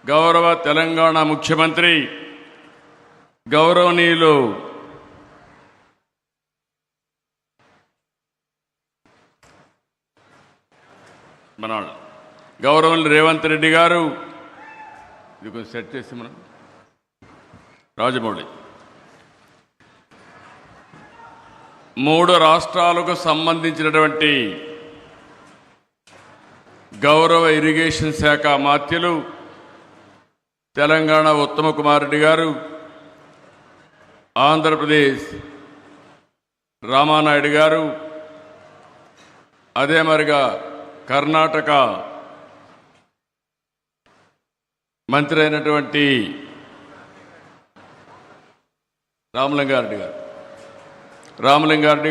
గౌరవ తెలంగాణ ముఖ్యమంత్రి గౌరవనీయులు గౌరవనీయులు రేవంత్ రెడ్డి గారు, ఇది కొంచెం సెట్ చేసి మనం రాజమౌళి, 3 రాష్ట్రాలకు సంబంధించినటువంటి గౌరవ ఇరిగేషన్ శాఖ మాత్యులు తెలంగాణ ఉత్తమ కుమార్ రెడ్డి గారు, ఆంధ్రప్రదేశ్ రామానాయుడు గారు, అదే మరిగా కర్ణాటక మంత్రి అయినటువంటి రామలింగారెడ్డి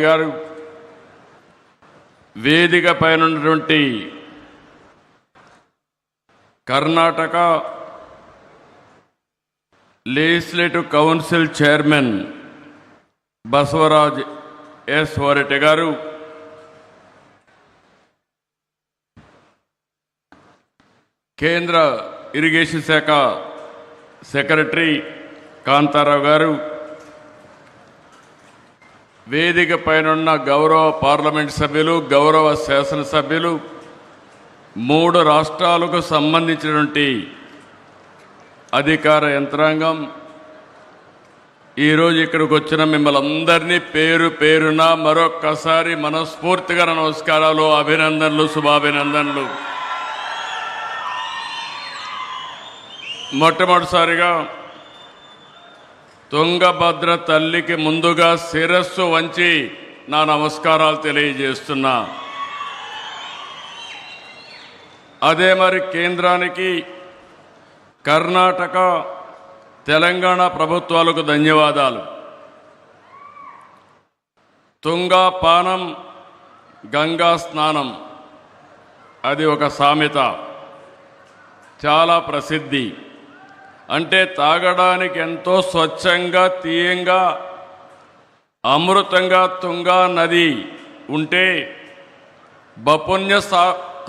గారు, వేదిక పైన ఉన్నటువంటి Karnataka legislative council chairman Basavaraj S వరటె గారు, కేంద్ర ఇరిగేషన్ శాఖ సెక్రటరీ కాంతారావు గారు, వేదిక పైన గౌరవ పార్లమెంట్ సభ్యులు, గౌరవ శాసనసభ్యులు, 3 రాష్ట్రాలకు సంబంధించినటువంటి అధికార యంత్రాంగం, ఈరోజు ఇక్కడికి వచ్చిన మిమ్మల్ని అందరినీ పేరు పేరున మరొక్కసారి మనస్ఫూర్తిగా నమస్కారాలు, అభినందనలు, శుభాభినందనలు. మొట్టమొదటిసారిగా తుంగభద్ర తల్లికి ముందుగా శిరస్సు వంచి నా నమస్కారాలు తెలియజేస్తున్నా. అదే మరి కేంద్రానికి, కర్ణాటక, తెలంగాణ ప్రభుత్వాలకు ధన్యవాదాలు. తుంగా పానం గంగా స్నానం, అది ఒక సామెత, చాలా ప్రసిద్ధి. అంటే తాగడానికి ఎంతో స్వచ్ఛంగా, తీయంగా, అమృతంగా తుంగా నది ఉంటే బపుణ్య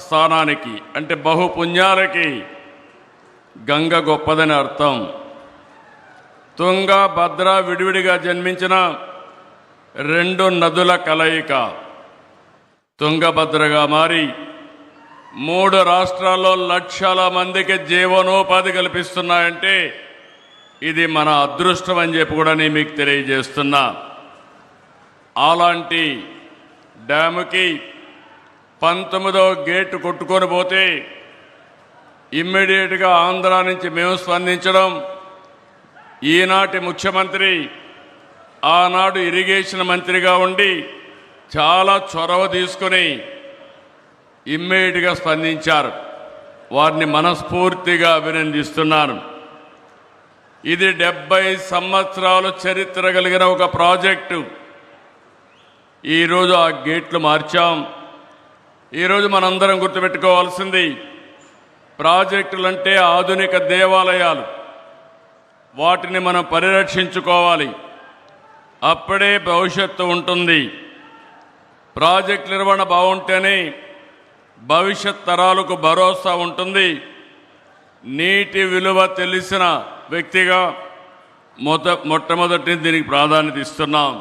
స్థానానికి అంటే బహుపుణ్యాలకి గంగ గొప్పదని అర్థం. తుంగ, భద్ర విడివిడిగా జన్మించిన 2 నదుల కలయిక తుంగభద్రగా మారి 3 రాష్ట్రాల్లో లక్షల మందికి జీవనోపాధి కల్పిస్తున్నాయంటే ఇది మన అదృష్టం అని చెప్పి కూడా నేను మీకు తెలియజేస్తున్నా. అలాంటి డ్యాముకి 19వ గేటు కొట్టుకొని పోతే ఇమ్మీడియట్గా ఆంధ్ర నుంచి మేము స్పందించడం, ఈనాటి ముఖ్యమంత్రి ఆనాడు ఇరిగేషన్ మంత్రిగా ఉండి చాలా చొరవ తీసుకుని ఇమ్మీడియట్గా స్పందించారు. వారిని మనస్ఫూర్తిగా అభినందిస్తున్నాను. ఇది 70 సంవత్సరాల చరిత్ర కలిగిన ఒక ప్రాజెక్టు. ఈరోజు ఆ గేట్లు మార్చాం. ఈరోజు మనందరం గుర్తుపెట్టుకోవాల్సింది, ప్రాజెక్టులంటే ఆధునిక దేవాలయాలు, వాటిని మనం పరిరక్షించుకోవాలి. అప్పుడే భవిష్యత్తు ఉంటుంది. ప్రాజెక్టు నిర్వహణ బాగుంటేనే భవిష్యత్ తరాలకు భరోసా ఉంటుంది. నీటి విలువ తెలిసిన వ్యక్తిగా మొట్టమొదటి దీనికి ప్రాధాన్యత ఇస్తున్నాం.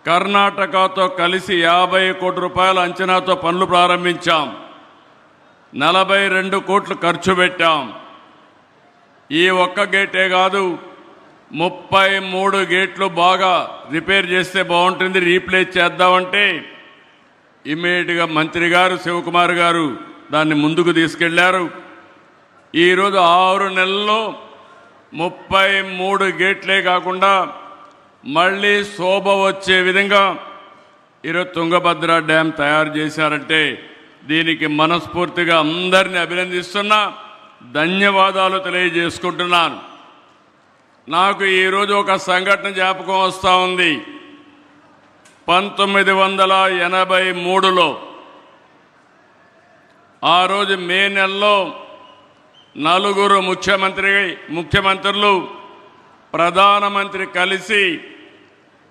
కర్ణాటకతో కలిసి 50 కోట్ల రూపాయల అంచనాతో పనులు ప్రారంభించాం. 42 కోట్లు ఖర్చు పెట్టాం. ఈ ఒక్క గేటే కాదు, 33 గేట్లు బాగా రిపేర్ చేస్తే బాగుంటుంది, రీప్లేస్ చేద్దామంటే ఇమ్మీడియట్గా మంత్రి గారు శివకుమార్ గారు దాన్ని ముందుకు తీసుకెళ్లారు. ఈరోజు 6 నెలల్లో 33 గేట్లే కాకుండా మళ్ళీ శోభ వచ్చే విధంగా ఈరోజు తుంగభద్ర డ్యామ్ తయారు చేశారంటే దీనికి మనస్ఫూర్తిగా అందరినీ అభినందిస్తున్నా, ధన్యవాదాలు తెలియజేసుకుంటున్నాను. నాకు ఈరోజు ఒక సంఘటన జ్ఞాపకం వస్తూ ఉంది. 1983లో ఆ రోజు మే నెలలో 4 ముఖ్యమంత్రులు ప్రధానమంత్రి కలిసి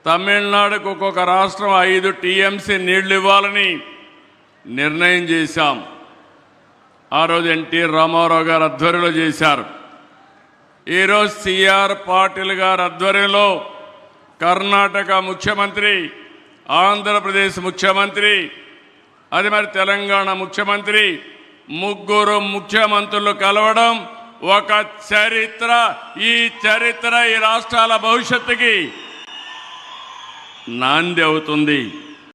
తమిళనాడుకు ఒక్కొక్క రాష్ట్రం 5 టీఎంసీ నీళ్లు ఇవ్వాలని నిర్ణయం చేశాం. ఆ రోజు ఎన్టీ రామారావు గారు ఆధ్వర్యంలో చేశారు. ఈరోజు సిఆర్ పాటిల్ గారి ఆధ్వర్యంలో కర్ణాటక ముఖ్యమంత్రి, ఆంధ్రప్రదేశ్ ముఖ్యమంత్రి, అది మరి తెలంగాణ ముఖ్యమంత్రి, ముగ్గురు ముఖ్యమంత్రులు కలవడం ఒక చరిత్ర. ఈ చరిత్ర ఈ రాష్ట్రాల భవిష్యత్తుకి నాంది అవుతుంది.